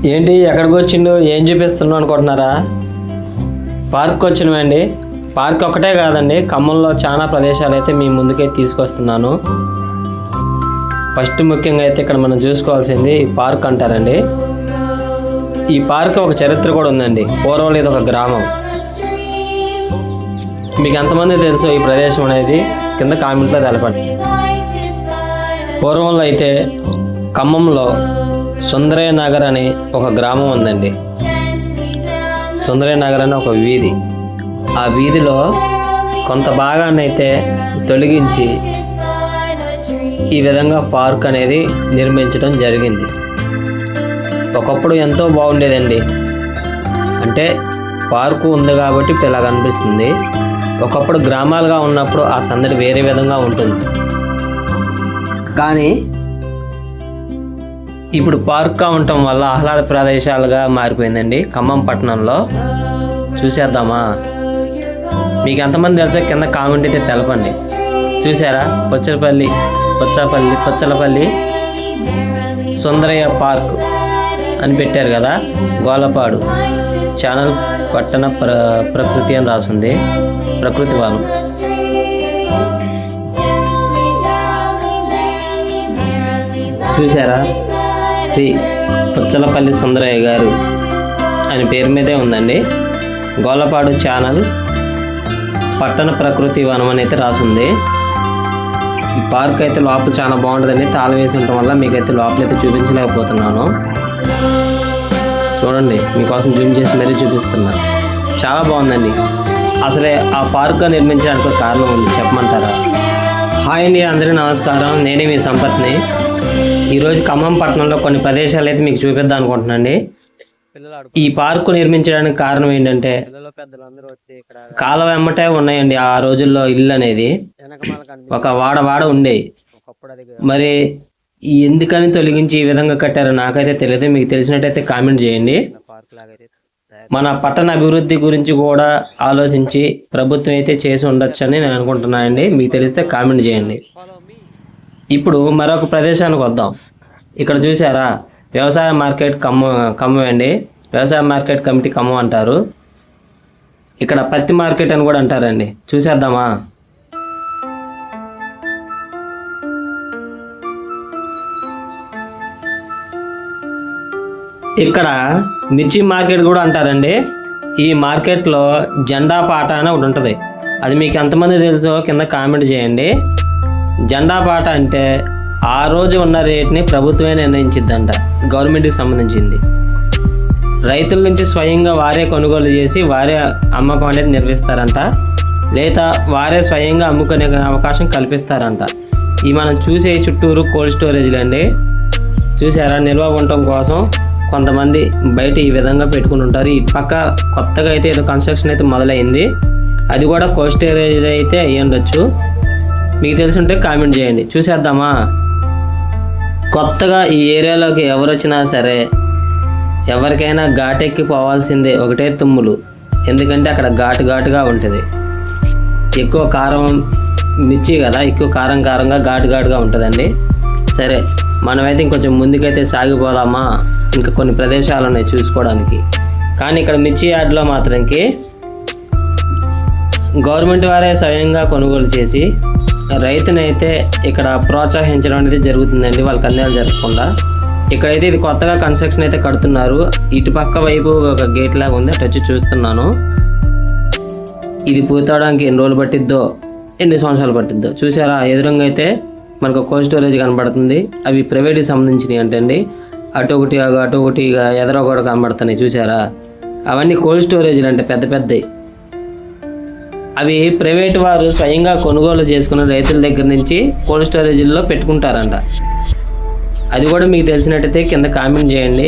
ఏంటి ఎక్కడికి వచ్చిండు, ఏం చూపిస్తున్నావు అనుకుంటున్నారా? పార్క్ వచ్చినవండి. పార్క్ ఒకటే కాదండి, ఖమ్మంలో చాలా ప్రదేశాలు అయితే మీ ముందుకే తీసుకొస్తున్నాను. ఫస్ట్ ముఖ్యంగా అయితే ఇక్కడ మనం చూసుకోవాల్సింది ఈ పార్క్ అంటారండి. ఈ పార్క్ ఒక చరిత్ర కూడా ఉందండి. పూర్వం ఇది ఒక గ్రామం. మీకు ఎంతమంది తెలుసు ఈ ప్రదేశం అనేది కింద కామెంట్లో తెలపండి. పూర్వంలో అయితే ఖమ్మంలో సుందరయ్య నగర్ అని ఒక గ్రామం ఉందండి. సుందరయ్య నగర్ అని ఒక వీధి. ఆ వీధిలో కొంత భాగాన్ని అయితే తొలగించి ఈ విధంగా పార్క్ అనేది నిర్మించడం జరిగింది. ఒకప్పుడు ఎంతో బాగుండేదండి. అంటే పార్కు ఉంది కాబట్టి ఇలా కనిపిస్తుంది. ఒకప్పుడు గ్రామాలుగా ఉన్నప్పుడు ఆ సందడి వేరే విధంగా ఉంటుంది. కానీ ఇప్పుడు పార్క్గా ఉండటం వల్ల ఆహ్లాద ప్రదేశాలుగా మారిపోయిందండి ఖమ్మం పట్టణంలో. చూసేద్దామా? మీకు ఎంతమంది తెలుసా కింద కామెంట్ అయితే తెలపండి. చూసారా? పొచ్చలపల్లి సుందరయ్య పార్క్ అని పెట్టారు కదా. గోలపాడు ఛానల్ పట్టణ ప్రకృతి అని రాసింది. ప్రకృతి వనం. చూసారా? శ్రీ పొచ్చలపల్లి సుందరయ్య గారు అని పేరు మీదే ఉందండి. గోలపాడు ఛానల్ పట్టణ ప్రకృతి వనం అని అయితే రాసింది. ఈ పార్క్ అయితే లోపల చాలా బాగుంటుందండి. తాళం వేసి ఉండటం వల్ల మీకైతే లోపలైతే చూపించలేకపోతున్నాను. చూడండి, మీకోసం జూమ్ చేసి మరీ చూపిస్తున్నా. చాలా బాగుందండి. అసలే ఆ పార్క్ నిర్మించడానికి ఒక కారణం ఉంది, చెప్పమంటారా? హాయ్ అండి, అందరికీ నమస్కారం. నేనే మీ సంపత్ని. ఈరోజు ఖమ్మం పట్టణంలో కొన్ని ప్రదేశాలు అయితే మీకు చూపిద్దాం అనుకుంటున్నాండి. ఈ పార్కు నిర్మించడానికి కారణం ఏంటంటే కాలువ వెంబటే ఉన్నాయండి ఆ రోజుల్లో ఇల్లు అనేది. ఒక వాడ ఉండేవి. మరి ఎందుకని తొలగించి ఈ విధంగా కట్టారో నాకైతే తెలియదు. మీకు తెలిసినట్టయితే కామెంట్ చేయండి. మన పట్టణ అభివృద్ధి గురించి కూడా ఆలోచించి ప్రభుత్వం అయితే చేసి ఉండొచ్చు అని నేను అనుకుంటున్నానండి. మీకు తెలిస్తే కామెంట్ చేయండి. ఇప్పుడు మరొక ప్రదేశానికి వద్దాం. ఇక్కడ చూసారా? వ్యవసాయ మార్కెట్ ఖమ్మం అండి. వ్యవసాయ మార్కెట్ కమిటీ ఖమ్మం అంటారు. ఇక్కడ పత్తి మార్కెట్ అని కూడా అంటారండి. చూసేద్దామా? ఇక్కడ మిర్చి మార్కెట్ కూడా అంటారండి. ఈ మార్కెట్లో జెండా పాట అని ఒకటి ఉంటుంది. అది మీకు ఎంతమంది తెలుసో కింద కామెంట్ చేయండి. జెండా పాట అంటే ఆ రోజు ఉన్న రేట్ని ప్రభుత్వమే నిర్ణయించిద్దంట. గవర్నమెంట్కి సంబంధించింది. రైతుల నుంచి స్వయంగా వారే కొనుగోలు చేసి వారే అమ్మకం అనేది నిర్వహిస్తారంట. లేదా వారే స్వయంగా అమ్ముకునే అవకాశం కల్పిస్తారంట. ఈ మనం చూసే చుట్టూరు కోల్డ్ స్టోరేజ్లు అండి. చూసారా? నిల్వ ఉండటం కోసం కొంతమంది బయట ఈ విధంగా పెట్టుకుని ఉంటారు. ఈ పక్క కొత్తగా అయితే ఏదో కన్స్ట్రక్షన్ అయితే మొదలైంది. అది కూడా కోల్డ్ స్టోరేజ్ అయితే అయ్యి ఉండొచ్చు. మీకు తెలిసి ఉంటే కామెంట్ చేయండి. చూసేద్దామా? కొత్తగా ఈ ఏరియాలోకి ఎవరు వచ్చినా సరే ఎవరికైనా ఘాటెక్కి పోవాల్సిందే. ఒకటే తుమ్ములు. ఎందుకంటే అక్కడ ఘాటుగా ఉంటుంది. ఎక్కువ కారం మిర్చి కదా, ఎక్కువ కారంగా ఘాటుగా ఉంటుందండి. సరే, మనమైతే ఇంకొంచెం ముందుకైతే సాగిపోదామా? ఇంకా కొన్ని ప్రదేశాలు ఉన్నాయి చూసుకోవడానికి. కానీ ఇక్కడ మిర్చి యార్డ్లో మాత్రంకి గవర్నమెంట్ వారే స్వయంగా కొనుగోలు చేసి రైతునైతే ఇక్కడ ప్రోత్సహించడం అనేది జరుగుతుందండి. వాళ్ళకి అన్యాయాలు జరగకుండా. ఇక్కడైతే ఇది కొత్తగా కన్స్ట్రక్షన్ అయితే కడుతున్నారు. ఇటు పక్క వైపు ఒక గేట్ లాగా ఉంది, టచ్ చూస్తున్నాను. ఇది పూర్తవడానికి ఎన్ని రోజులు పట్టిద్దో, ఎన్ని సంవత్సరాలు పట్టిద్దో. చూసారా? ఎదురుగా అయితే మనకు కోల్డ్ స్టోరేజ్ కనబడుతుంది. అవి ప్రైవేట్కి సంబంధించినవి అంటండి. అటు ఒకటి ఎదరో కూడా కనబడుతున్నాయి. చూసారా? అవన్నీ కోల్డ్ స్టోరేజ్లు అంటే పెద్దవి. అవి ప్రైవేట్ వారు స్వయంగా కొనుగోలు చేసుకున్న రైతుల దగ్గర నుంచి కోల్డ్ స్టోరేజ్లో పెట్టుకుంటారంట. అది కూడా మీకు తెలిసినట్టయితే కింద కామెంట్ చేయండి.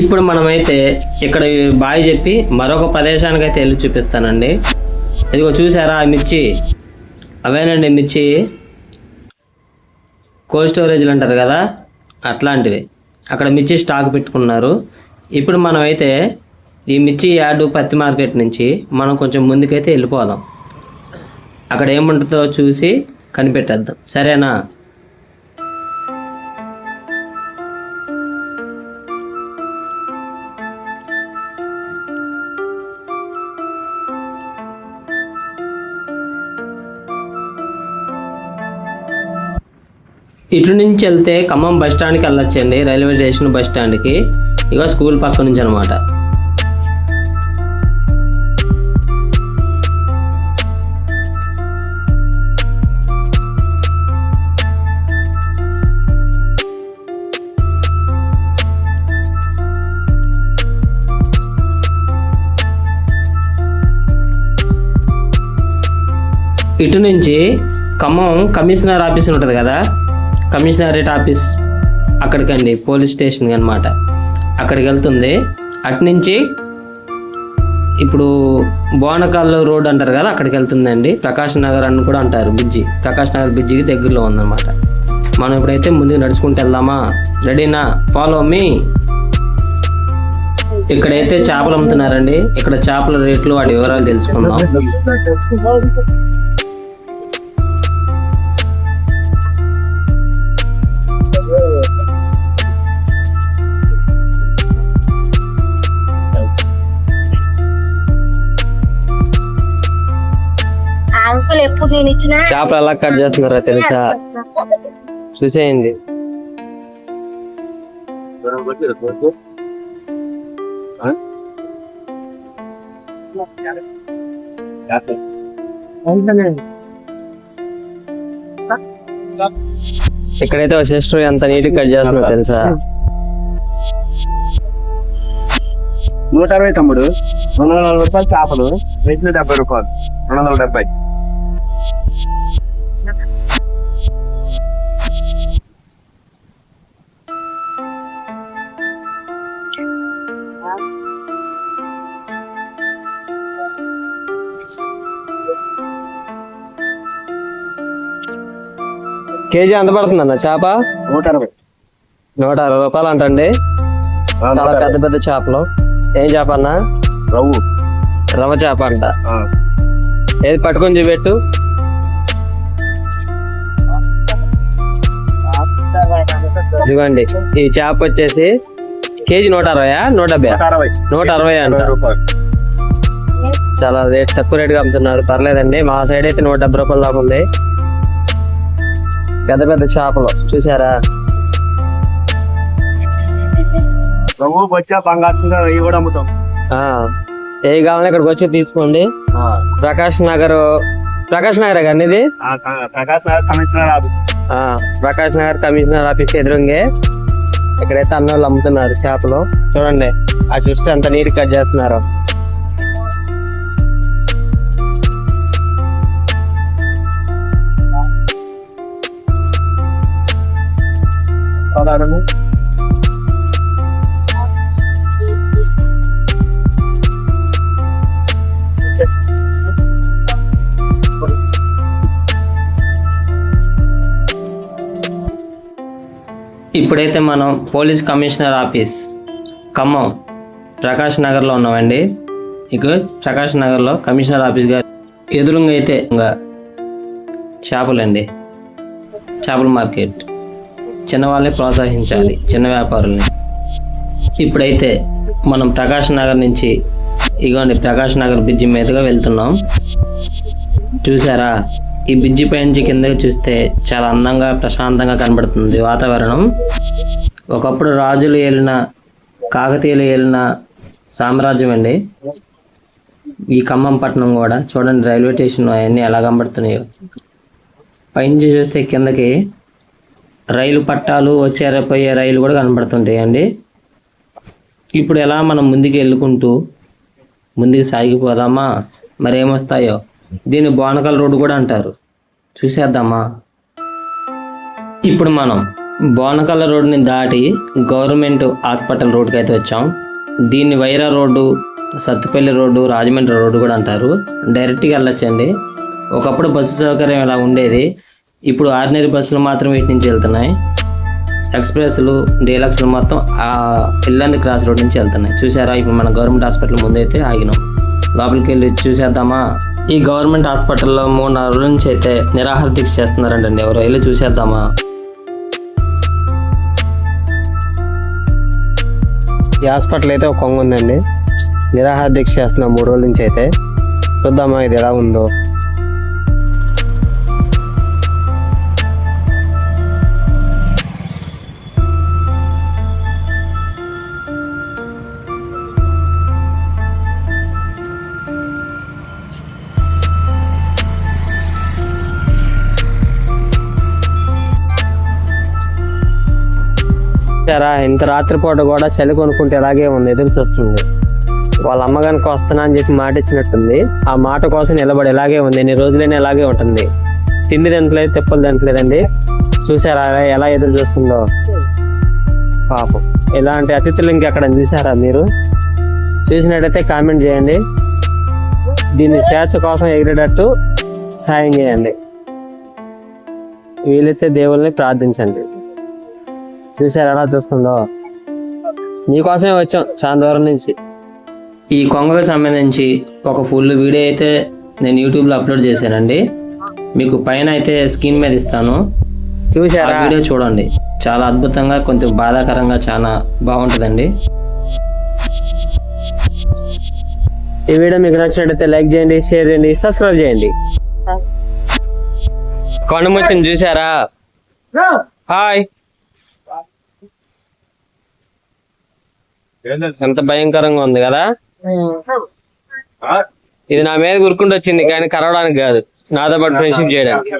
ఇప్పుడు మనమైతే ఇక్కడ బాయ్ చెప్పి మరొక ప్రదేశానికి అయితే వెళ్ళి చూపిస్తానండి. ఇదిగో చూసారా? మిర్చి అవేనండి. మిర్చి కోల్డ్ స్టోరేజ్లు అంటారు కదా, అట్లాంటివి. అక్కడ మిర్చి స్టాక్ పెట్టుకున్నారు. ఇప్పుడు మనమైతే ఈ మిర్చి యార్డు పత్తి మార్కెట్ నుంచి మనం కొంచెం ముందుకైతే వెళ్ళిపోదాం. అక్కడ ఏముంటుందో చూసి కనిపెట్టేద్దాం. సరేనా? ఇటు నుంచి వెళ్తే ఖమ్మం బస్ స్టాండ్కి వెళ్ళొచ్చండి, రైల్వే స్టేషన్ బస్ స్టాండ్కి. ఇక స్కూల్ పక్క నుంచి అనమాట. ఇటు నుంచి ఖమ్మం కమిషనర్ ఆఫీస్ ఉంటుంది కదా, కమిషనరేట్ ఆఫీస్ అక్కడికండి, పోలీస్ స్టేషన్ అనమాట, అక్కడికి వెళ్తుంది. అటు నుంచి ఇప్పుడు బోనకాల్ రోడ్ అంటారు కదా, అక్కడికి వెళ్తుందండి. ప్రకాష్ నగర్ అని కూడా అంటారు బ్రిడ్జి, ప్రకాష్ నగర్ బ్రిడ్జికి దగ్గరలో ఉందన్నమాట. మనం ఇప్పుడైతే ముందుకు నడుచుకుంటూ వెళ్దామా? రెడీనా? Follow me. ఇక్కడైతే చేపలు అమ్ముతున్నారండి. ఇక్కడ చేపల రేట్లు వాటి వివరాలు తెలుసుకుందాం. చేపలు ఎలా కట్ చేస్తున్నారో తెలుసా? చూసేయండి. ఇక్కడైతే ఒక సిస్టర్ ఎంత నీట్ కట్ చేస్తున్నారో తెలుసా? 160 తమ్ముడు, 240 రూపాయలు చేపలు, రేట్లు 70 రూపాయలు, 270. కేజీ ఎంత పడుతుందన్న చేప? 160. 160 రూపాయలు అంటండి. చాలా పెద్ద పెద్ద చేపలు. ఏం చేప అన్న? రవ్వ చేప అంట. ఏది పట్టుకొని చూపెట్టు. ఇదిగోండి, ఈ చేప వచ్చేసి కేజీ 160, 170 అంట. చాలా రేట్, తక్కువ రేటుగా అమ్ముతున్నారు. పర్లేదండి. మా సైడ్ అయితే 170 రూపాయలు దాకా ఉంది. పెద్ద పెద్ద చేపలు చూసారా? బంగారు కూడా అమ్ముతాం. ఏ కావాలని ఇక్కడికి వచ్చి తీసుకోండి. ప్రకాష్ నగర్ కానీ ఇది Prakash Nagar commissioner office. Prakash Nagar commissioner office ఎదురుంగే ఇక్కడైతే అన్న వాళ్ళు అమ్ముతున్నారు చేపలు. చూడండి ఆ సిస్టర్ అంత నీట్ కట్ చేస్తున్నారు. ఇప్పుడైతే మనం police commissioner office Khammam Prakash నగర్లో ఉన్నామండి. ఇక ప్రకాష్ నగర్లో కమిషనర్ ఆఫీస్ గారు ఎదురుగా అయితే ఇంకా చేపలండి, చేపల మార్కెట్. చిన్నవాళ్ళని ప్రోత్సహించాలి, చిన్న వ్యాపారుల్ని. ఇప్పుడైతే మనం ప్రకాష్ నగర్ నుంచి ఇగోండి ప్రకాష్ నగర్ బ్రిడ్జి మీదుగా వెళ్తున్నాం. చూసారా? ఈ బ్రిడ్జి పైనుంచి కిందకి చూస్తే చాలా అందంగా ప్రశాంతంగా కనబడుతుంది వాతావరణం. ఒకప్పుడు రాజులు ఏలిన, కాకతీయులు ఏలిన సామ్రాజ్యం అండి ఈ ఖమ్మం పట్టణం కూడా. చూడండి రైల్వే స్టేషన్ అవన్నీ ఎలా కనబడుతున్నాయో. పైనుంచి చూస్తే కిందకి రైలు పట్టాలు, వచ్చే రైలు కూడా కనబడుతుంటాయి అండి. ఇప్పుడు ఎలా మనం ముందుకు వెళ్ళుకుంటూ ముందుకు సాగిపోదామా? మరి ఏమొస్తాయో. దీన్ని బోనకాల్ రోడ్డు కూడా అంటారు. చూసేద్దామా? ఇప్పుడు మనం బోనకాల రోడ్డుని దాటి గవర్నమెంట్ హాస్పిటల్ రోడ్డుకి అయితే వచ్చాం. దీన్ని Wyra road, Sathupalli road, Rajahmundry road కూడా అంటారు. డైరెక్ట్గా వెళ్ళొచ్చండి. ఒకప్పుడు బస్సు సౌకర్యం ఇలా ఉండేది. ఇప్పుడు ఆర్డినరీ బస్సులు మాత్రం వీటి నుంచి వెళ్తున్నాయి. ఎక్స్ప్రెస్లు, డీలక్స్లు మొత్తం ఇల్లంది క్రాస్ రోడ్ నుంచి వెళ్తున్నాయి. చూసారా? ఇప్పుడు మన గవర్నమెంట్ హాస్పిటల్ ముందైతే ఆగినాం. లోపలికి వెళ్ళి చూసేద్దామా? ఈ గవర్నమెంట్ హాస్పిటల్లో 3 రోజుల నుంచి అయితే నిరాహార దీక్ష చేస్తున్నారంటండి. ఎవరో వెళ్ళి చూసేద్దామా? ఈ హాస్పిటల్ అయితే ఒక కొంగ ఉందండి. నిరాహార దీక్ష చేస్తున్నాం 3 రోజుల నుంచి అయితే. చూద్దామా ఇది ఎలా ఉందో. చూసారా, ఇంత రాత్రిపూట కూడా చలి కొనుక్కుంటే ఎలాగే ఉంది, ఎదురు చూస్తుంది. వాళ్ళ అమ్మ కనుక వస్తున్నా అని చెప్పి మాట ఇచ్చినట్టుంది. ఆ మాట కోసం నిలబడి ఇలాగే ఉంది, ఎన్ని రోజులైనా ఇలాగే ఉంటుంది. తిండి తింటలేదు, తిప్పలు తింటలేదండి. చూసారా ఎలా ఎదురు చూస్తుందో పాపం. ఇలాంటి అతిథులు ఇంకెక్కడ చూసారా మీరు? చూసినట్టయితే కామెంట్ చేయండి. దీన్ని స్వేచ్ఛ కోసం ఎగిరేటట్టు సాయం చేయండి. వీలైతే దేవుల్ని ప్రార్థించండి. చూసారు ఎలా చూస్తుందో? మీకోసమే వచ్చాం చాలా దూరం నుంచి. ఈ కొంగకు సంబంధించి ఒక ఫుల్ వీడియో అయితే నేను యూట్యూబ్లో అప్లోడ్ చేశానండి. మీకు పైన అయితే స్క్రీన్ మీద ఇస్తాను, చూసారా? వీడియో చూడండి, చాలా అద్భుతంగా, కొంచెం బాధాకరంగా చాలా బాగుంటుందండి. ఈ వీడియో మీకు నచ్చినట్టయితే లైక్ చేయండి, షేర్ చేయండి, సబ్స్క్రైబ్ చేయండి. కొండముచ్చిని చూసారా? హాయ్. ఎంత భయంకరంగా ఉంది కదా? ఇది నా మీద గురుకుంటూ వచ్చింది, కానీ కరవడానికి కాదు, నాతో పాటు ఫ్రెండ్షిప్ చేయడానికి.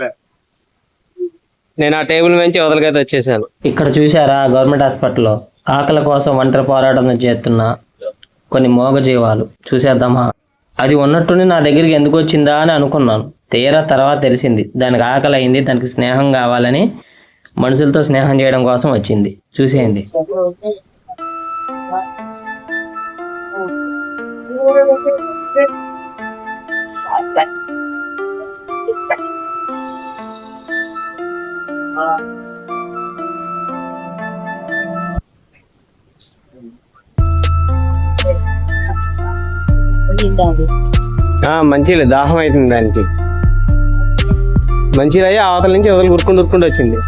నేను ఆ టేబుల్ నుంచి వదలకైతే వచ్చేసాను. ఇక్కడ చూసారా, గవర్నమెంట్ హాస్పిటల్లో ఆకలి కోసం ఒంటరి పోరాటం చేస్తున్న కొన్ని మూగజీవాలు. చూసేద్దామా? అది ఉన్నట్టుండి నా దగ్గరికి ఎందుకు వచ్చిందా అని అనుకున్నాను. తీరా తర్వాత తెలిసింది, దానికి ఆకలి అయింది, దానికి స్నేహం కావాలని మనుషులతో స్నేహం చేయడం కోసం వచ్చింది. చూసేయండి. మంచిగా దాహం అవుతుంది దానికి. మంచిగా అయ్యి అవతల నుంచి వదలు ఉరుక్కుంటూ వచ్చింది.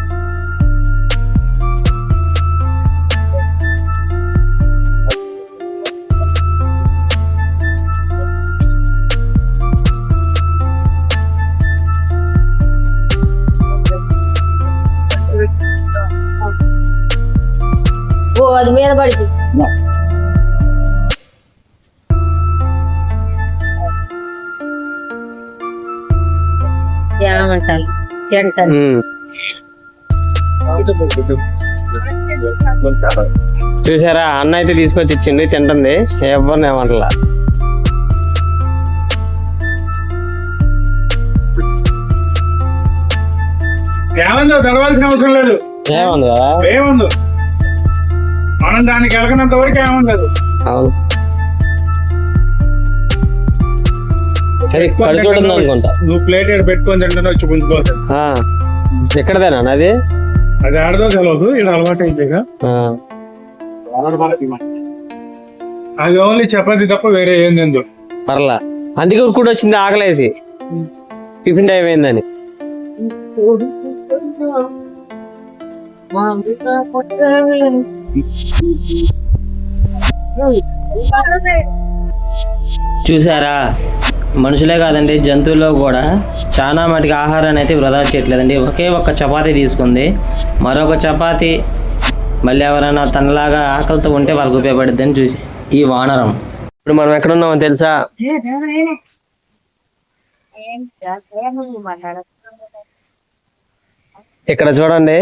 అది మీద పడింది. చూసారా, అన్న అయితే తీసుకొచ్చి ఇచ్చింది, తింటుంది, ఎవరిని ఏమంటలా. తెలవాల్సిన అవసరం లేదు. ఏముంది కదా, ఏముంది, మనం దానికి వెళ్ళినంత వరకు ఏముండదు. అవును, అది కడుకోవడం అనుకుంటా. నువ్వు ప్లేట్ పెట్టుకొని తింటే వచ్చి పుంజుకోవచ్చు. ఎక్కడదేనా అది? అది ఆడదో తెలియదు, ఇది అలవాటు అయితే. అది ఓన్లీ చపాతీ తప్ప వేరే ఏం తిందు. పర్లా, అందుకే ఉరుకుడు వచ్చింది, ఆకలేసి. టిఫిన్ టైం అయిందని. చూసారా, మనుషులే కాదండి, జంతువుల్లో కూడా చాలా మటుకు ఆహారాన్ని అయితే వృధా చేయట్లేదండి. ఒకే ఒక్క చపాతీ తీసుకుంది, మరొక చపాతీ మళ్ళీ ఎవరైనా తనలాగా ఆకలితో ఉంటే వాళ్ళకి ఉపయోగపడుద్ది అని చూసి. ఈ వానరం. ఇప్పుడు మనం ఎక్కడున్నామో తెలుసా? ఇక్కడ చూడండి,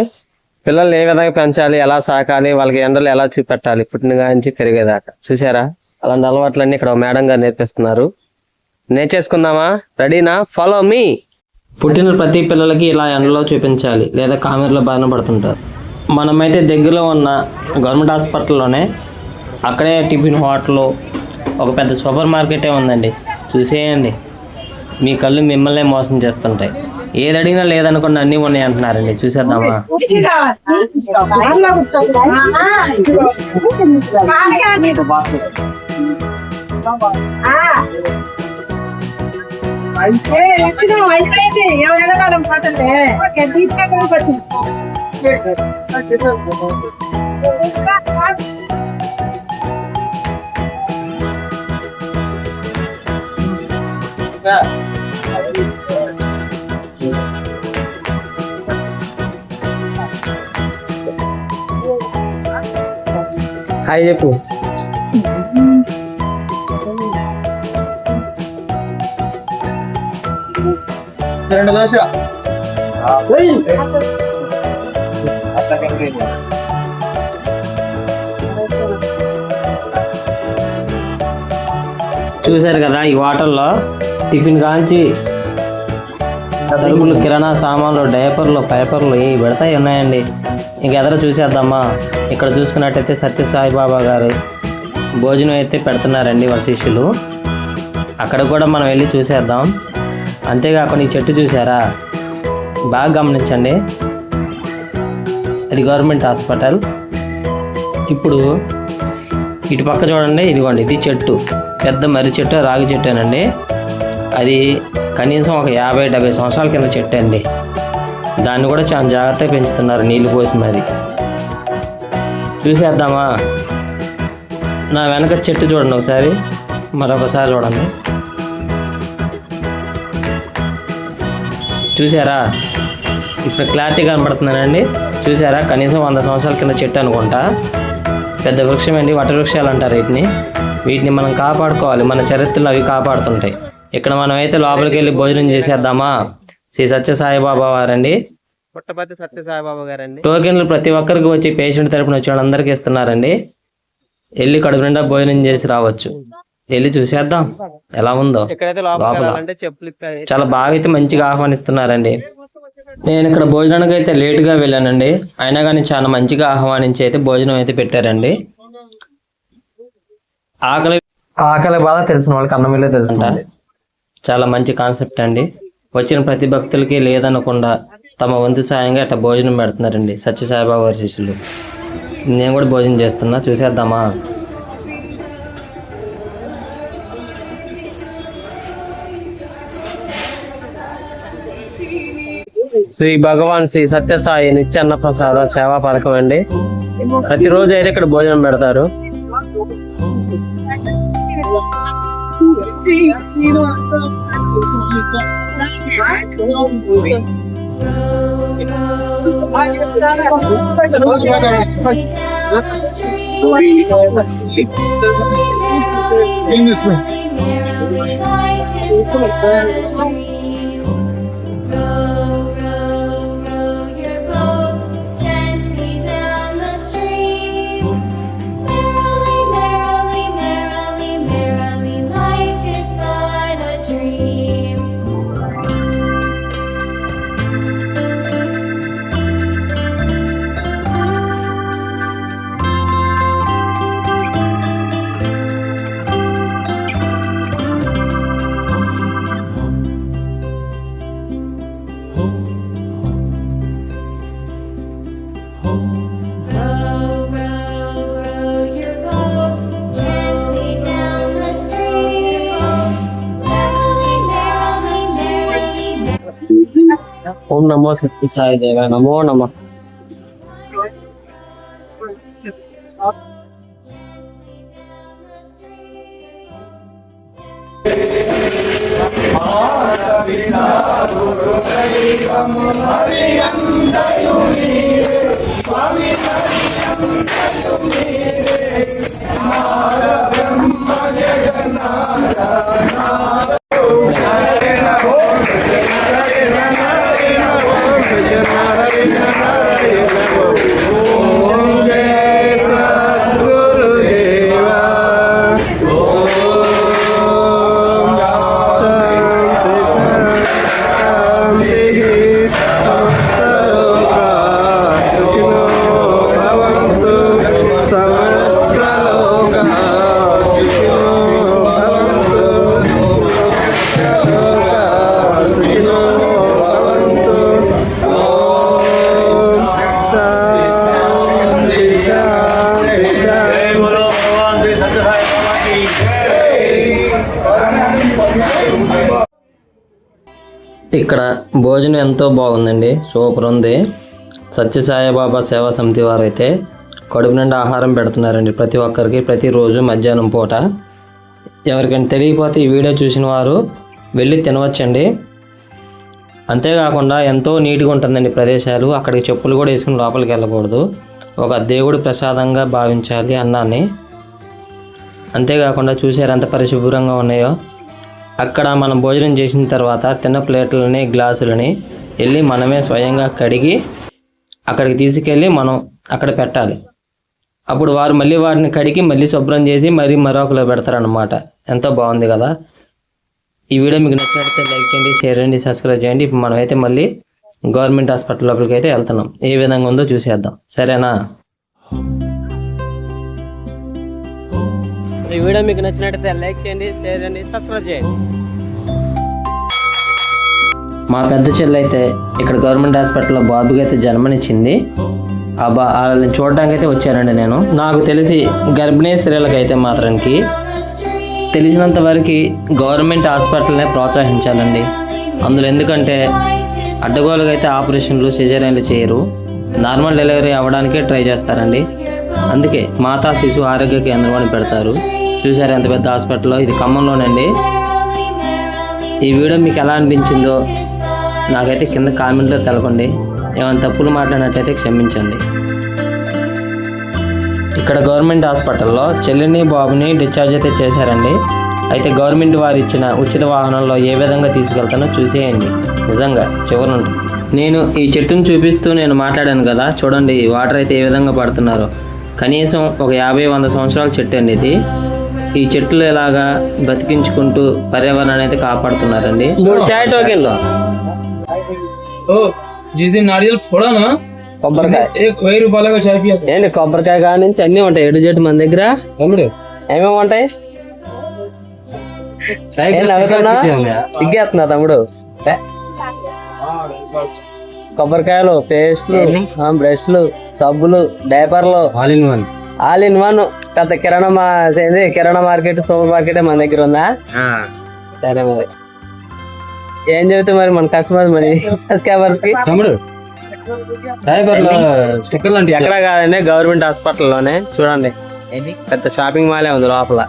పిల్లల్ని ఏ విధంగా పెంచాలి, ఎలా సాకాలి, వాళ్ళకి ఎండలు ఎలా చూపెట్టాలి, పుట్టిన కాంచి పెరిగేదాకా. చూసారా, అలాంటి అలవాట్లన్నీ ఇక్కడ మేడం గారు నేర్పిస్తున్నారు. నేర్చేసుకుందామా? రెడీనా? Follow me. పుట్టిన ప్రతి పిల్లలకి ఇలా ఎండలో చూపించాలి, లేదా కామెర్లో బారిన పడుతుంటారు. మనమైతే దగ్గరలో ఉన్న గవర్నమెంట్ హాస్పిటల్లోనే, అక్కడే టిఫిన్ హోటల్, ఒక పెద్ద సూపర్ మార్కెటే ఉందండి. చూసేయండి, మీ కళ్ళు మిమ్మల్నే మోసం చేస్తుంటాయి. ఏది అడిగినా లేదనుకున్న అన్నీ ఉన్నాయి అంటున్నారండి. చూసేద్దామా? హాయ్ చెప్పు. రెండు దోశ. చూశారు కదా ఈ హోటల్లో టిఫిన్ కాంచి సరుకులు, కిరాణా సామాన్లు, డైపర్లు, పేపర్లు ఏ పెడతాయి ఉన్నాయండి. ఇంక ఎదర చూసేద్దామా. ఇక్కడ చూసుకున్నట్టయితే సత్య సాయిబాబా గారు భోజనం అయితే పెడుతున్నారండి వాళ్ళ శిష్యులు. అక్కడ కూడా మనం వెళ్ళి చూసేద్దాం. అంతేకాకుండా ఈ చెట్టు చూసారా, బాగా గమనించండి. అది గవర్నమెంట్ హాస్పిటల్. ఇప్పుడు ఇటు పక్క చూడండి, ఇదిగోండి ఇది చెట్టు, పెద్ద మర్రి చెట్టు, రాగి చెట్టేనండి. అది కనీసం ఒక 50-70 సంవత్సరాల కింద చెట్టు అండి. దాన్ని కూడా చాలా జాగ్రత్తగా పెంచుతున్నారు, నీళ్లు పోసి మరి. చూసేద్దామా. నా వెనక చెట్టు చూడండి ఒకసారి, మరొకసారి చూడండి. చూసారా, ఇప్పుడు క్లారిటీ కనపడుతుందండి. చూసారా, కనీసం 100 సంవత్సరాల కింద చెట్టు అనుకుంటా. పెద్ద వృక్షం అండి, వట వృక్షాలు అంటారు వీటిని మనం కాపాడుకోవాలి. మన చరిత్రలో అవి కాపాడుతుంటాయి. ఇక్కడ మనం అయితే లోపలికి వెళ్ళి భోజనం చేసేద్దామా. శ్రీ సత్య సాయిబాబా వారండి, పుట్టపర్తి సత్య సాయిబాబా గారండి. టోకెన్లు ప్రతి ఒక్కరికి వచ్చి పేషెంట్ తరపున వచ్చే వాళ్ళందరికీ ఇస్తున్నారండి. వెళ్ళి కడుపు నిండా భోజనం చేసి రావచ్చు. వెళ్ళి చూసేద్దాం ఎలా ఉందో. లోపల చాలా బాగా అయితే మంచిగా ఆహ్వానిస్తున్నారండి. నేను ఇక్కడ భోజనానికి అయితే లేటుగా వెళ్ళానండి, అయినా కానీ చాలా మంచిగా ఆహ్వానించి అయితే భోజనం అయితే పెట్టారండి. ఆకలి బాధ తెలిసిన వాళ్ళకి అన్నం వెళ్ళే తెలుసుంటుంది. చాలా మంచి కాన్సెప్ట్ అండి. వచ్చిన ప్రతి భక్తులకి లేదనకుండా తమ వంతు సాయంగా అట్లా భోజనం పెడుతున్నారండి సత్య సాయిబాబా గారి శిష్యులు. నేను కూడా భోజనం చేస్తున్నా, చూసేద్దామా. శ్రీ భగవాన్ శ్రీ సత్యసాయి నిత్య అన్న ప్రసాద సేవా పథకం అండి. ప్రతిరోజు అయితే ఇక్కడ భోజనం పెడతారు. ఓం నమో సత్య సాయి దేవ నమో నమ. ఇక్కడ భోజనం ఎంతో బాగుందండి, సూపర్ ఉంది. సత్య సాయిబాబా సేవా సమితి వారు అయితే కడుపు నిండా ఆహారం పెడుతున్నారండి ప్రతి ఒక్కరికి, ప్రతిరోజు మధ్యాహ్నం పూట. ఎవరికైనా తెలియకపోతే ఈ వీడియో చూసిన వారు వెళ్ళి తినవచ్చండి. అంతేకాకుండా ఎంతో నీట్గా ఉంటుందండి ప్రదేశాలు. అక్కడికి చెప్పులు కూడా వేసుకుని లోపలికి వెళ్ళకూడదు. ఒక దేవుడి ప్రసాదంగా భావించాలి అన్నాన్ని. అంతేకాకుండా చూసారు ఎంత పరిశుభ్రంగా ఉన్నాయో. అక్కడ మనం భోజనం చేసిన తర్వాత తిన్న ప్లేట్లని, గ్లాసులని వెళ్ళి మనమే స్వయంగా కడిగి అక్కడికి తీసుకెళ్ళి మనం అక్కడ పెట్టాలి. అప్పుడు వారు మళ్ళీ వాటిని కడిగి మళ్ళీ శుభ్రం చేసి మరీ మరొకలో పెడతారనమాట. ఎంతో బాగుంది కదా. ఈ వీడియో మీకు నచ్చినట్లయితే లైక్ చేయండి, షేర్ చేయండి, సబ్స్క్రైబ్ చేయండి. ఇప్పుడు మనమైతే మళ్ళీ గవర్నమెంట్ హాస్పిటల్ లోపలికి అయితే వెళ్తున్నాం. ఏ విధంగా ఉందో చూసేద్దాం, సరేనా? ఈ వీడియో మీకు నచ్చినట్లయితే లైక్ చేయండి, షేర్ చేయండి, సబ్స్క్రైబ్ చేయండి. మా పెద్ద చెల్లి అయితే ఇక్కడ గవర్నమెంట్ హాస్పిటల్లో బాబుకి అయితే జన్మనిచ్చింది. వాళ్ళని చూడడానికి అయితే వచ్చానండి నేను. నాకు తెలిసి గర్భిణీ స్త్రీలకు అయితే మాత్రానికి తెలిసినంత వరకు గవర్నమెంట్ హాస్పిటల్నే ప్రోత్సహించాలండి. అందులో ఎందుకంటే అడ్డగోలుగా అయితే ఆపరేషన్లు సిజేరియన్లు చేయరు, నార్మల్ డెలివరీ అవ్వడానికే ట్రై చేస్తారండి. అందుకే మాతా శిశు ఆరోగ్య కేంద్రం అని పెడతారు. చూసారు ఎంత పెద్ద హాస్పిటల్లో, ఇది ఖమ్మంలోనండి. ఈ వీడియో మీకు ఎలా అనిపించిందో నాకైతే కింద కామెంట్లో తెలపండి. ఏమైనా తప్పులు మాట్లాడినట్టయితే క్షమించండి. ఇక్కడ గవర్నమెంట్ హాస్పిటల్లో చెల్లిని బాబుని డిశ్చార్జ్ అయితే చేశారండి. అయితే గవర్నమెంట్ వారు ఇచ్చిన ఉచిత వాహనంలో ఏ విధంగా తీసుకెళ్తానో చూసేయండి. నిజంగా చివరి ఉంటుంది. నేను ఈ చెట్టును చూపిస్తూ నేను మాట్లాడాను కదా, చూడండి వాటర్ అయితే ఏ విధంగా పడుతున్నారో. కనీసం ఒక 50-100 సంవత్సరాల చెట్టు అండి ఇది. ఈ చెట్లు ఇలాగా బతికించుకుంటూ పర్యావరణాన్ని అయితే కాపాడుతున్నారండి. 3 చాయ్ టోకెన్లు. जिस दिन नारियल फोड़ा ना, కొబ్బరికాయ एक 1000 रुपये का चाय पिया। ఏంటి కొబ్బరికాయ కాడ నుంచి అన్నీ ఉంటాయి ఎటు జెట్ మన దగ్గర. ఏమేమి ఉంటాయి? సిగ్గేస్తున్నా తమ్ముడు. కొబ్బరికాయలు, పేస్ట్లు, బ్రష్లు, సబ్బులు, డైపర్లు, ఆల్ ఇన్ వన్. పెద్ద కిరాణా మార్కెట్, సూపర్ మార్కెట్ మన దగ్గర ఉందా? సరే మరి ఏం చెబుతా మరి మన కస్టమర్స్, మరి సబ్స్క్రైబర్స్ కి. తమ్ముడు స్టిక్కర్లు అంటే ఎక్కడ కాదండి, గవర్నమెంట్ హాస్పిటల్లోనే. చూడండి పెద్ద షాపింగ్ మాలే ఉంది లోపల.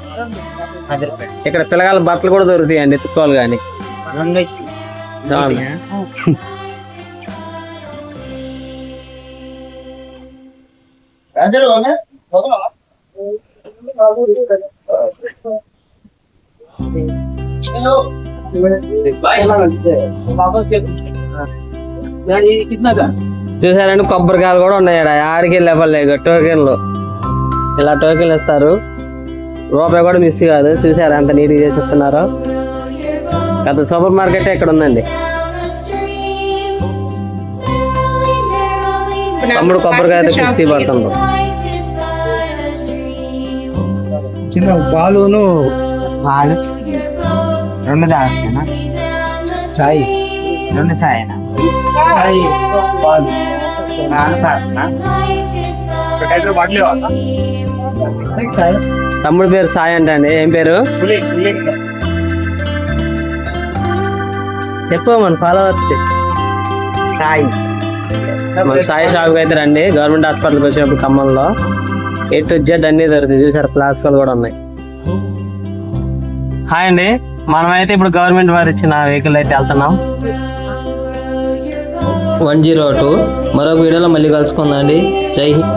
ఇక్కడ పిల్లగాళ్ళ బట్టలు కూడా దొరుకుతాయండి, ఎత్తుకోవాలి కానీ. చూడండి చూసారండి కొబ్బరికాయలు కూడా ఉన్నాయి. ఆడికి వెళ్ళే టోకెన్లు, ఇలా టోకెన్లు ఇస్తారు. రూపాయి కూడా మిస్ కాదు. చూసారా ఎంత నీట్గా చేసి ఇస్తున్నారు. పెద్ద సూపర్ మార్కెట్ ఇక్కడ ఉందండి. తమ్ముడు కొబ్బరికాయ కుస్తీ పడుతున్నాడు. చిన్న బాలును రెండు దాకేనా చాయ్, రెండు చాయనా చాయ్ పాలు తమ్ముడు పేరు సాయి అంట అండి. ఏం పేరు చెప్పు మన ఫాలోవర్స్ కి. సాయి. మన సాయి షాప్కి అయితే రండి. గవర్నమెంట్ హాస్పిటల్కి వచ్చినప్పుడు ఖమ్మంలో A to Z అన్ని దొరుకుతాయి. చూసారు ప్లాట్ఫామ్ కూడా ఉన్నాయి. హాయ్ అండి, మనమైతే ఇప్పుడు గవర్నమెంట్ వారు ఇచ్చిన వెహికల్ అయితే వెళ్తున్నాం. 102. మరో వీడియోలో మళ్ళీ కలుసుకుందాం అండి. జై హింద్.